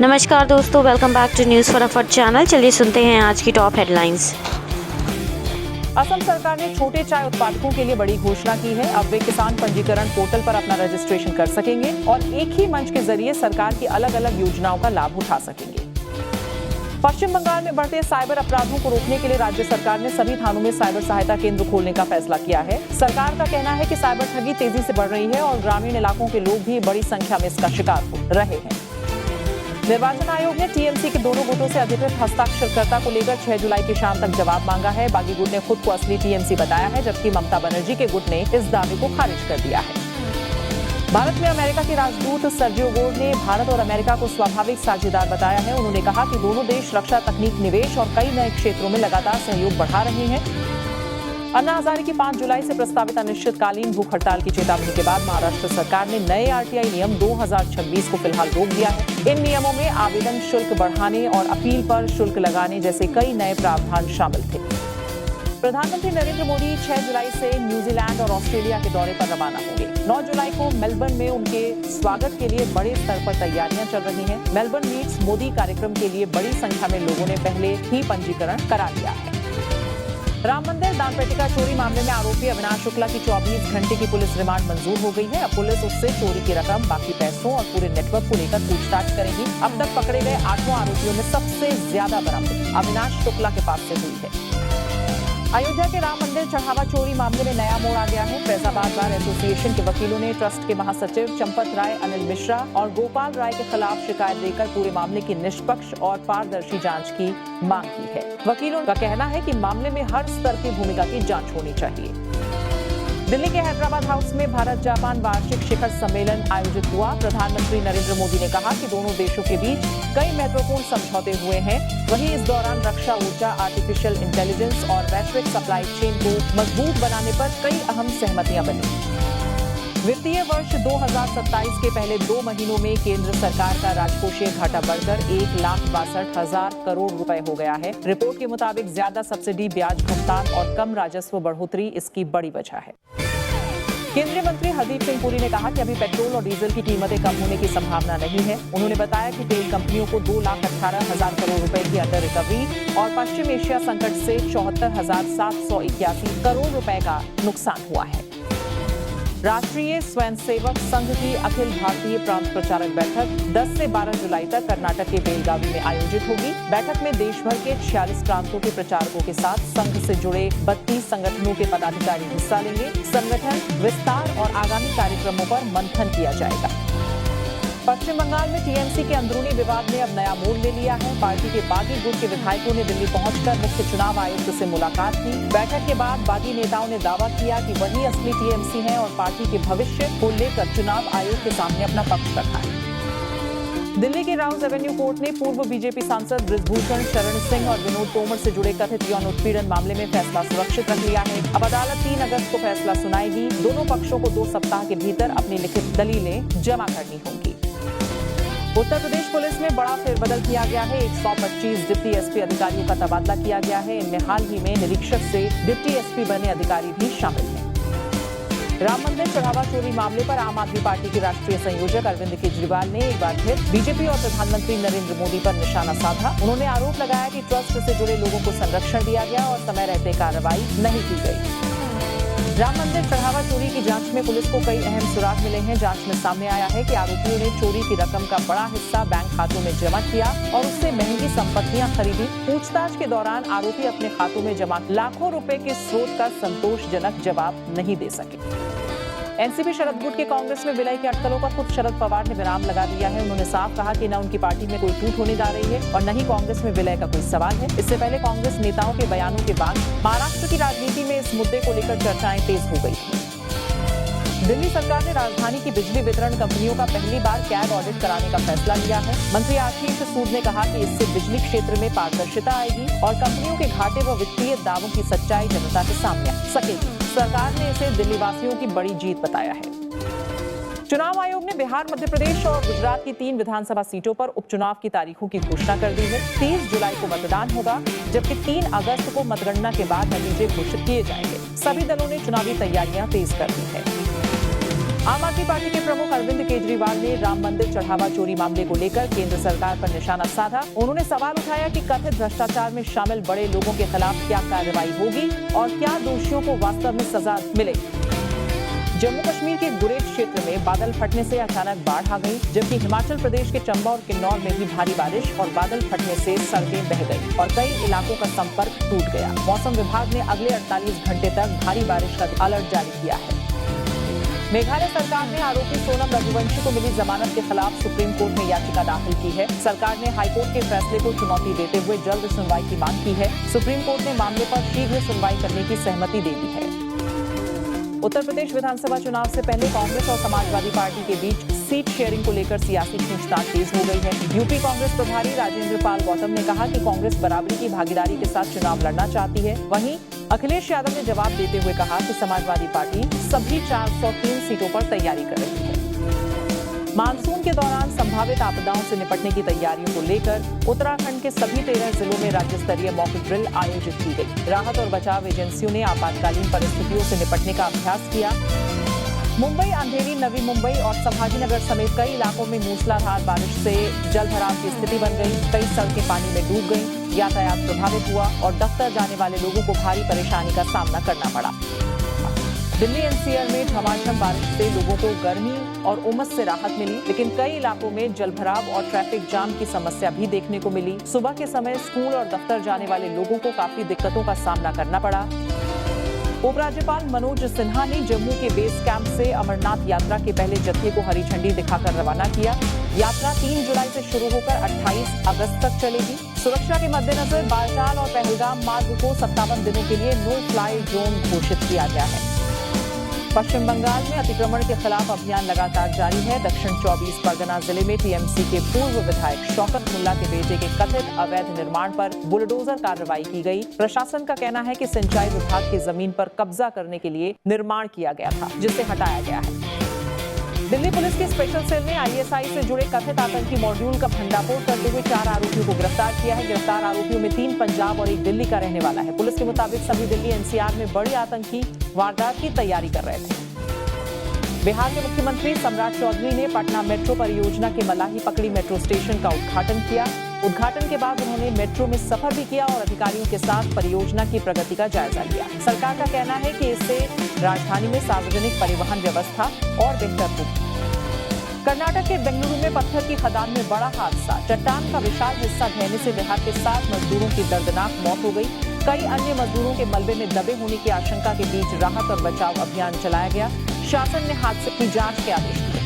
नमस्कार दोस्तों, welcome back to news फटाफट चैनल। चलिए सुनते हैं आज की टॉप हेडलाइंस। असम सरकार ने छोटे चाय उत्पादकों के लिए बड़ी घोषणा की है। अब वे किसान पंजीकरण पोर्टल पर अपना रजिस्ट्रेशन कर सकेंगे और एक ही मंच के जरिए सरकार की अलग अलग योजनाओं का लाभ उठा सकेंगे। पश्चिम बंगाल में बढ़ते साइबर अपराधों को रोकने के लिए राज्य सरकार ने सभी थानों में साइबर सहायता केंद्र खोलने का फैसला किया है। सरकार का कहना है कि साइबर ठगी तेजी से बढ़ रही है और ग्रामीण इलाकों के लोग भी बड़ी संख्या में इसका शिकार हो रहे हैं। निर्वाचन आयोग ने टीएमसी के दोनों गुटों से अधिकृत हस्ताक्षरकर्ता को लेकर 6 जुलाई की शाम तक जवाब मांगा है। बागी गुट ने खुद को असली टीएमसी बताया है, जबकि ममता बनर्जी के गुट ने इस दावे को खारिज कर दिया है। भारत में अमेरिका के राजदूत सर्जियो गोड ने भारत और अमेरिका को स्वाभाविक साझेदार बताया है। उन्होंने कहा कि दोनों देश रक्षा तकनीक, निवेश और कई नए क्षेत्रों में लगातार सहयोग बढ़ा रहे हैं। अन्ना हजारे की 5 जुलाई से प्रस्तावित अनिश्चितकालीन भूख हड़ताल की चेतावनी के बाद महाराष्ट्र सरकार ने नए आरटीआई नियम 2026 को फिलहाल रोक दिया है। इन नियमों में आवेदन शुल्क बढ़ाने और अपील पर शुल्क लगाने जैसे कई नए प्रावधान शामिल थे। प्रधानमंत्री नरेंद्र मोदी 6 जुलाई से न्यूजीलैंड और ऑस्ट्रेलिया के दौरे पर रवाना होंगे। 9 जुलाई को मेलबर्न में उनके स्वागत के लिए बड़े स्तर पर तैयारियां चल रही हैं। मेलबर्न मीट्स मोदी कार्यक्रम के लिए बड़ी संख्या में लोगों ने पहले ही पंजीकरण करा लिया है। राम मंदिर दान पेटिका चोरी मामले में आरोपी अविनाश शुक्ला की 24 घंटे की पुलिस रिमांड मंजूर हो गई है। अब पुलिस उससे चोरी की रकम, बाकी पैसों और पूरे नेटवर्क को लेकर पूछताछ करेगी। अब तक पकड़े गए 8 आरोपियों में सबसे ज्यादा बरामदगी अविनाश शुक्ला के पास से हुई है। अयोध्या के राम मंदिर चढ़ावा चोरी मामले में नया मोड़ आ गया है। फैजाबाद बार एसोसिएशन के वकीलों ने ट्रस्ट के महासचिव चंपत राय, अनिल मिश्रा और गोपाल राय के खिलाफ शिकायत देकर पूरे मामले की निष्पक्ष और पारदर्शी जांच की मांग की है। वकीलों का कहना है कि मामले में हर स्तर की भूमिका की जांच होनी चाहिए। दिल्ली के हैदराबाद हाउस में भारत जापान वार्षिक शिखर सम्मेलन आयोजित हुआ। प्रधानमंत्री नरेंद्र मोदी ने कहा कि दोनों देशों के बीच कई महत्वपूर्ण समझौते हुए हैं। वहीं इस दौरान रक्षा, ऊर्जा, आर्टिफिशियल इंटेलिजेंस और वैश्विक सप्लाई चेन को मजबूत बनाने पर कई अहम सहमतियां बनी। वित्तीय वर्ष 2027 के पहले 2 महीनों में केंद्र सरकार का राजकोषीय घाटा बढ़कर 1,62,000 करोड़ रुपए हो गया है। रिपोर्ट के मुताबिक ज्यादा सब्सिडी, ब्याज भुगतान और कम राजस्व बढ़ोतरी इसकी बड़ी वजह है। केंद्रीय मंत्री हरदीप सिंह पुरी ने कहा कि अभी पेट्रोल और डीजल की कीमतें कम होने की संभावना नहीं है। उन्होंने बताया कि तेल कंपनियों को 2,18,000 करोड़ रुपए की अंडर रिकवरी और पश्चिम एशिया संकट से 74,781 करोड़ रुपए का नुकसान हुआ है। राष्ट्रीय स्वयंसेवक संघ की अखिल भारतीय प्रांत प्रचारक बैठक 10 से 12 जुलाई तक कर्नाटक के बेलगावी में आयोजित होगी। बैठक में देश भर के 46 प्रांतों के प्रचारकों के साथ संघ से जुड़े 32 संगठनों के पदाधिकारी हिस्सा लेंगे। संगठन विस्तार और आगामी कार्यक्रमों पर मंथन किया जाएगा। पश्चिम बंगाल में टीएमसी के अंदरूनी विवाद ने अब नया मोड़ ले लिया है। पार्टी के बागी गुट के विधायकों ने दिल्ली पहुंचकर मुख्य चुनाव आयुक्त से मुलाकात की। बैठक के बाद बागी नेताओं ने दावा किया कि वही असली टीएमसी है और पार्टी के भविष्य को लेकर चुनाव आयोग के सामने अपना पक्ष रखा है। दिल्ली के राउज एवेन्यू कोर्ट ने पूर्व बीजेपी सांसद बृजभूषण शरण सिंह और विनोद तोमर से जुड़े कथित यौन उत्पीड़न मामले में फैसला सुरक्षित रख लिया है। अब अदालत 3 अगस्त को फैसला सुनाएगी। दोनों पक्षों को 2 सप्ताह के भीतर अपनी लिखित दलीलें जमा करनी होंगी। उत्तर प्रदेश पुलिस में बड़ा फेरबदल किया गया है। 125 डिप्टी एसपी अधिकारियों का तबादला किया गया है। इनमें हाल ही में निरीक्षक से डिप्टी एसपी बने अधिकारी भी शामिल हैं। राम मंदिर चढ़ावा चोरी मामले पर आम आदमी पार्टी के राष्ट्रीय संयोजक अरविंद केजरीवाल ने एक बार फिर बीजेपी और प्रधानमंत्री नरेंद्र मोदी पर निशाना साधा। उन्होंने आरोप लगाया कि ट्रस्ट से जुड़े लोगों को संरक्षण दिया गया और समय रहते कार्रवाई नहीं की गई। राम मंदिर चढ़ावा चोरी की जांच में पुलिस को कई अहम सुराग मिले हैं। जांच में सामने आया है कि आरोपियों ने चोरी की रकम का बड़ा हिस्सा बैंक खातों में जमा किया और उससे महंगी संपत्तियां खरीदी। पूछताछ के दौरान आरोपी अपने खातों में जमा लाखों रुपए के स्रोत का संतोषजनक जवाब नहीं दे सके। एनसीपी शरद गुट के कांग्रेस में विलय की अटकलों पर खुद शरद पवार ने विराम लगा दिया है। उन्होंने साफ कहा कि न उनकी पार्टी में कोई टूट होने जा रही है और न ही कांग्रेस में विलय का कोई सवाल है। इससे पहले कांग्रेस नेताओं के बयानों के बाद महाराष्ट्र की राजनीति में इस मुद्दे को लेकर चर्चाएं तेज हो गई थी। दिल्ली सरकार ने राजधानी की बिजली वितरण कंपनियों का पहली बार कैग ऑडिट कराने का फैसला लिया है। मंत्री आशीष सूद ने कहा कि इससे बिजली क्षेत्र में पारदर्शिता आएगी और कंपनियों के घाटे व वित्तीय दावों की सच्चाई जनता के सामने आ सकेगी। सरकार ने इसे दिल्ली वासियों की बड़ी जीत बताया है। चुनाव आयोग ने बिहार, मध्य प्रदेश और गुजरात की 3 विधानसभा सीटों पर उपचुनाव की तारीखों की घोषणा कर दी है। 30 जुलाई को मतदान होगा, जबकि 3 अगस्त को मतगणना के बाद नतीजे घोषित किए जाएंगे। सभी दलों ने चुनावी तैयारियां तेज कर दी है। आम आदमी पार्टी के प्रमुख अरविंद केजरीवाल ने राम मंदिर चढ़ावा चोरी मामले को लेकर केंद्र सरकार पर निशाना साधा। उन्होंने सवाल उठाया कि कथित भ्रष्टाचार में शामिल बड़े लोगों के खिलाफ क्या कार्रवाई होगी और क्या दोषियों को वास्तव में सजा मिलेगी। जम्मू कश्मीर के गुरेज क्षेत्र में बादल फटने से अचानक बाढ़ आ गई, जबकि हिमाचल प्रदेश के चंबा और किन्नौर में भी भारी बारिश और बादल फटने से सड़कें बह गई और कई इलाकों का संपर्क टूट गया। मौसम विभाग ने अगले 48 घंटे तक भारी बारिश का अलर्ट जारी किया है। मेघालय सरकार ने आरोपी सोनम रघुवंशी को मिली जमानत के खिलाफ सुप्रीम कोर्ट में याचिका दाखिल की है। सरकार ने हाईकोर्ट के फैसले को चुनौती देते हुए जल्द सुनवाई की मांग की है। सुप्रीम कोर्ट ने मामले पर शीघ्र सुनवाई करने की सहमति दे दी है। उत्तर प्रदेश विधानसभा चुनाव से पहले कांग्रेस और समाजवादी पार्टी के बीच सीट शेयरिंग को लेकर सियासी खींचतान तेज हो गई है। यूपी कांग्रेस प्रभारी राजेंद्र पाल गौतम ने कहा कि कांग्रेस बराबरी की भागीदारी के साथ चुनाव लड़ना चाहती है। वहीं अखिलेश यादव ने जवाब देते हुए कहा कि समाजवादी पार्टी सभी 403 सीटों पर तैयारी कर रही है। मानसून के दौरान संभावित आपदाओं से निपटने की तैयारियों को लेकर उत्तराखंड के सभी 13 जिलों में राज्य स्तरीय मॉक ड्रिल आयोजित की गई। राहत और बचाव एजेंसियों ने आपातकालीन परिस्थितियों से निपटने का अभ्यास किया। मुंबई, अंधेरी, नवी मुंबई और संभाजीनगर समेत कई इलाकों में मूसलाधार बारिश से जलभराव की स्थिति बन गई। कई सड़कें पानी में डूब गईं, यातायात प्रभावित हुआ और दफ्तर जाने वाले लोगों को भारी परेशानी का सामना करना पड़ा। दिल्ली एनसीआर में झमाझम बारिश से लोगों को गर्मी और उमस से राहत मिली, लेकिन कई इलाकों में जलभराव और ट्रैफिक जाम की समस्या भी देखने को मिली। सुबह के समय स्कूल और दफ्तर जाने वाले लोगों को काफी दिक्कतों का सामना करना पड़ा। उपराज्यपाल मनोज सिन्हा ने जम्मू के बेस कैंप से अमरनाथ यात्रा के पहले जत्थे को हरी झंडी दिखाकर रवाना किया। यात्रा 3 जुलाई से शुरू होकर 28 अगस्त तक चलेगी। सुरक्षा के मद्देनजर बालटाल और पहलगाम मार्ग को 57 दिनों के लिए नो फ्लाई जोन घोषित किया गया है। पश्चिम बंगाल में अतिक्रमण के खिलाफ अभियान लगातार जारी है। दक्षिण 24 परगना जिले में टीएमसी के पूर्व विधायक शौकत मुल्ला के बेटे के कथित अवैध निर्माण पर बुलडोजर कार्रवाई की गई। प्रशासन का कहना है कि सिंचाई विभाग की जमीन पर कब्जा करने के लिए निर्माण किया गया था, जिसे हटाया गया है। दिल्ली पुलिस की स्पेशल सेल ने आईएसआई से जुड़े कथित आतंकी मॉड्यूल का भंडाफोड़ करते हुए 4 आरोपियों को गिरफ्तार किया है। गिरफ्तार आरोपियों में 3 पंजाब और 1 दिल्ली का रहने वाला है। पुलिस के मुताबिक सभी दिल्ली एनसीआर में बड़ी आतंकी वारदात की तैयारी कर रहे थे। बिहार के मुख्यमंत्री सम्राट चौधरी ने पटना मेट्रो परियोजना के मलाही पकड़ी मेट्रो स्टेशन का उद्घाटन किया। उद्घाटन के बाद उन्होंने मेट्रो में सफर भी किया और अधिकारियों के साथ परियोजना की प्रगति का जायजा लिया। सरकार का कहना है कि इससे राजधानी में सार्वजनिक परिवहन व्यवस्था और बेहतर होगी। कर्नाटक के बेंगलुरु में पत्थर की खदान में बड़ा हादसा। चट्टान का विशाल हिस्सा ढहने से बिहार के 7 मजदूरों की दर्दनाक मौत हो गई। कई अन्य मजदूरों के मलबे में दबे होने की आशंका के बीच राहत और बचाव अभियान चलाया गया। शासन ने हादसे की जांच के आदेश दिए।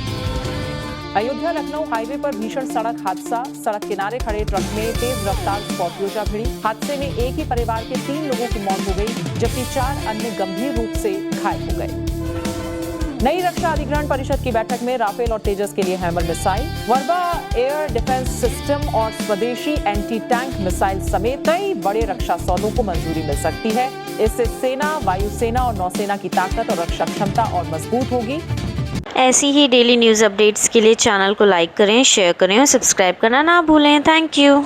अयोध्या लखनऊ हाईवे पर भीषण सड़क हादसा। सड़क किनारे खड़े ट्रक में तेज रफ्तार स्कॉर्पियो जा भिड़ी। हादसे में एक ही परिवार के 3 लोगों की मौत हो गई, जबकि 4 अन्य गंभीर रूप से घायल हो गए। नई रक्षा अधिग्रहण परिषद की बैठक में राफेल और तेजस के लिए hammer missile, Verba air defence system और स्वदेशी एंटी टैंक मिसाइल समेत कई बड़े रक्षा सौदों को मंजूरी मिल सकती है। इससे सेना, वायुसेना और नौसेना की ताकत और रक्षा क्षमता और मजबूत होगी। ऐसी ही डेली न्यूज़ अपडेट्स के लिए चैनल को लाइक करें, शेयर करें और सब्सक्राइब करना ना भूलें। Thank you.